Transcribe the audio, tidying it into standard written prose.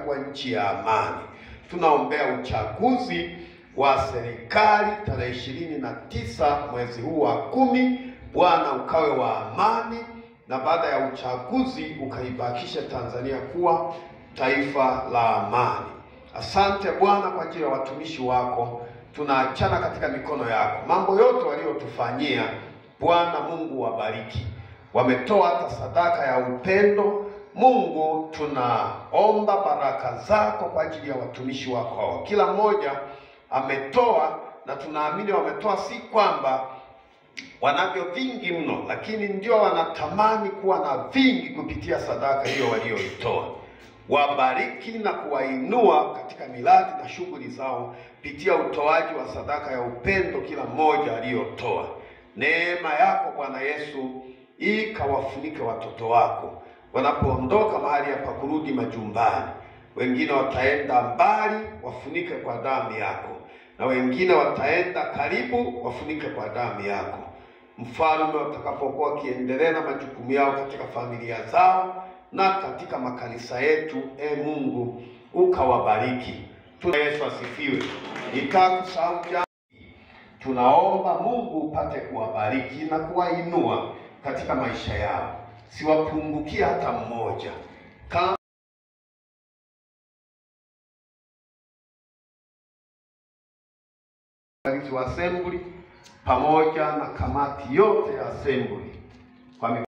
kuwa nchi ya amani. Tunaombea uchaguzi wa serikali tarehe 29 mwezi huu wa 10. Bwana ukawe wa amani, na baada ya uchaguzi ukaibakisha Tanzania kuwa taifa la amani. Asante Bwana kwa ajili ya watumishi wako. Tunaachana katika mikono yako. Mambo yote waliotufanyia, Bwana Mungu wabariki. Wametoa hata sadaka ya upendo. Mungu, tunaomba baraka zako kwa ajili ya watumishi wako. Kila mmoja ametoa, na tunaamini wametoa si kwamba wanavyo vingi mno, lakini ndio wanatamani kuwa na vingi kupitia sadaka hiyo walioitoa. Wabariki na kuwainua katika miradi na shughuli zao kupitia utoaji wa sadaka ya upendo kila mmoja aliyotoa. Neema yako Bwana Yesu ikawafunike watoto wako wanapoondoka mahali hapa kurudi majumbani. Wengine wataenda mbali, wafunike kwa damu yako, na wengine wataenda karibu, wafunike kwa damu yako. Mfalme, watakapokuwa wakiendelea na majukumu yao katika familia zao na katika makanisa yetu, Mungu ukawabariki. Yesu asifiwe. Nitakusahau jambo, tunaomba Mungu upate kuwabariki na kuwainua katika maisha yao, siwapungukie hata mmoja. Wa assembly pamoja na kamati yote ya assembly kwa